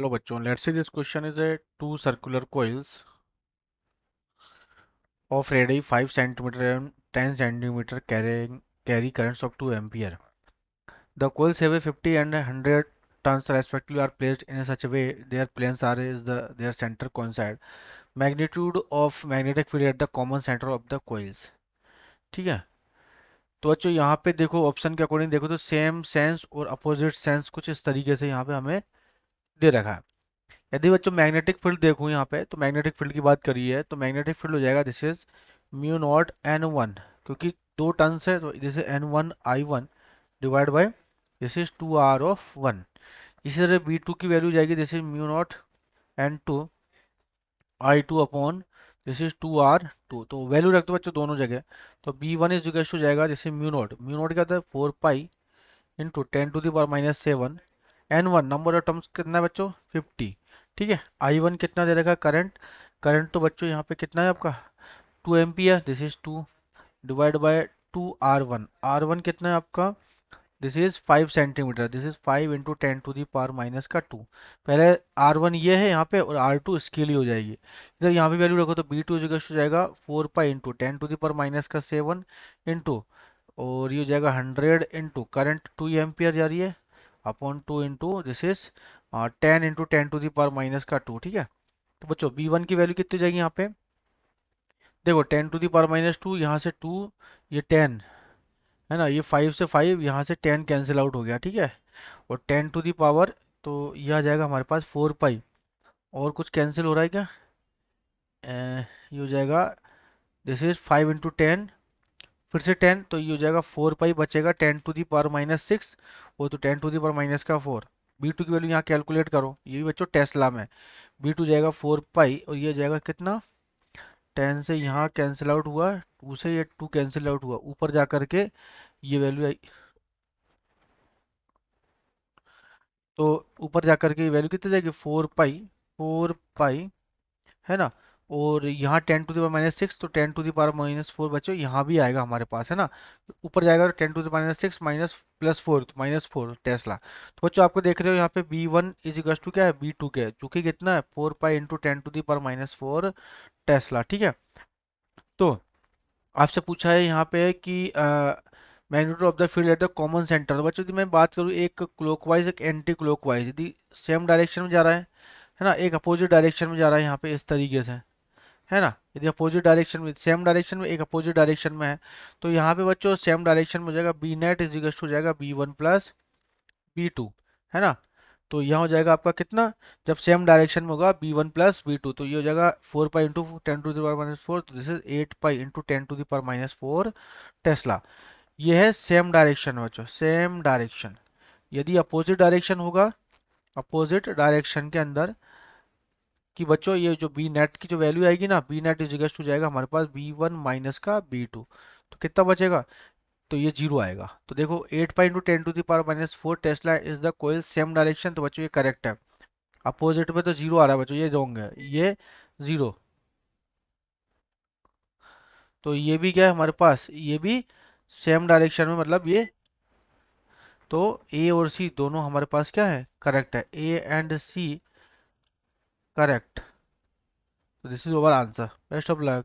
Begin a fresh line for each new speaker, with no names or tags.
Hello बच्चों, let's say this question is a two circular coils of radii 5 centimeter and 10 centimeter carry currents of 2 ampere. The coils have a 50 and 100 turns respectively are placed in such a way their planes are is their center coincide. Magnitude of magnetic field at the common center of the coils. ठीक है। तो बच्चों यहाँ पे देखो option के according देखो तो सेम सेंस और अपोजिट सेंस कुछ इस तरीके से यहाँ पे हमें दे रखा है। यदि बच्चों मैग्नेटिक फील्ड देखूं यहाँ पे तो मैग्नेटिक फील्ड की बात करी है तो मैग्नेटिक फील्ड हो जाएगा this is mu naught N one, क्योंकि दो टर्न्स है तो this is N one I one divide by this is two R of one. इसी तरह बी टू की वैल्यू जाएगी this is mu naught N two I two upon this is two R two. तो value रख दो बच्चों दोनों जगह। तो B one is equal to जाएगा जैसे म्यू नॉट क्या था 4 पाई into 10 to the power -7। N one number of terms कितना है बच्चों 50। ठीक है। आई वन कितना दे रखा है करंट। करंट तो बच्चों यहाँ पे कितना है आपका 2 ampere this is 2 divide by 2 R1। R1 कितना है आपका this is 5 centimetre this is 5 × 10 to the power -2। पहले R1 ये है यहाँ पे और R2 इसके लिए हो जाएगी। इधर यहाँ पे वैल्यू रखो तो B2 इक्वल हो जाएगा 4 पाई × 10 to the power -7 इंटू और ये हो जाएगा 100 इंटू करंट 2 एम्पियर जा रही है upon 2 into this is 10 × 10 to the power -2। ठीक है। तो बच्चों B1 की वैल्यू कितनी जाएगी यहाँ पे देखो 10 to the power -2 यहाँ से 2 ये 10 है ना, ये 5 से 5 यहाँ से 10 कैंसिल आउट हो गया। ठीक है। और 10 to the power तो यह आ जाएगा हमारे पास 4 पाई और कुछ कैंसिल हो रहा है क्या ये हो जाएगा दिस इज 5 × 10 फिर से 10 तो ये हो जाएगा 4 पाई बचेगा 10 to the power -6 वो तो 10 to the power- 4। B2 की वैल्यू यहाँ कैलकुलेट करो ये भी बच्चों टेस्ला में। B2 जाएगा 4 पाई और ये जाएगा कितना 10 से यहाँ कैंसिल आउट हुआ 2 से ये 2 कैंसिल आउट हुआ ऊपर जा करके ये वैल्यू आई। तो ऊपर जा करके ये वैल्यू कितनी जाएगी 4 पाई है ना। और यहाँ 10 to the power -6 तो 10 to the power -4 बच्चों यहाँ भी आएगा हमारे पास है ना। ऊपर जाएगा तो 10 to the power -6 minus plus 4 तो -4 टेस्ला। तो बच्चों आपको देख रहे हो यहाँ पे B1 इज इक्वल टू क्या है B2 के चूंकि कितना है 4 पाई × 10 to the power -4 टेस्ला। ठीक है। तो आपसे पूछा है यहाँ पे कि magnitude of the field at the common centre. तो बच्चों यदि मैं बात करूँ एक क्लॉकवाइज एक एंटी क्लॉकवाइज यदि सेम डायरेक्शन में जा रहा है ना, एक अपोजिट डायरेक्शन में जा रहा है यहाँ पे इस तरीके से है ना। यदि अपोजिट डायरेक्शन में सेम डायरेक्शन में एक अपोजिट डायरेक्शन में है तो यहाँ पे बच्चों सेम डायरेक्शन में हो जाएगा B net is equal to जाएगा B1 प्लस B2 है ना। तो यहाँ हो जाएगा आपका कितना जब सेम डायरेक्शन में होगा B1 प्लस B2 तो ये हो जाएगा 4 पाई × 10 to the power -4 तो this is 8 pi × 10 to the power -4 Tesla. ये है सेम डायरेक्शन में बच्चों सेम डायरेक्शन। यदि अपोजिट डायरेक्शन होगा अपोजिट डायरेक्शन के अंदर कि बच्चों ये जो बी नेट की जो वैल्यू आएगी ना B net is equal to जाएगा हमारे पास B1 माइनस का B2 तो कितना बचेगा तो ये जीरो आएगा। तो देखो 8 pi × 10 to the power -4 tesla is the coil same direction. तो बच्चों ये करेक्ट है। अपोजिट में तो जीरो आ रहा है बच्चों ये रॉन्ग है ये जीरो। तो ये भी क्या है हमारे पास ये भी सेम डायरेक्शन में मतलब ये। तो ए और सी दोनों हमारे पास क्या है करेक्ट है ए एंड सी करेक्ट। तो this is over answer best of luck.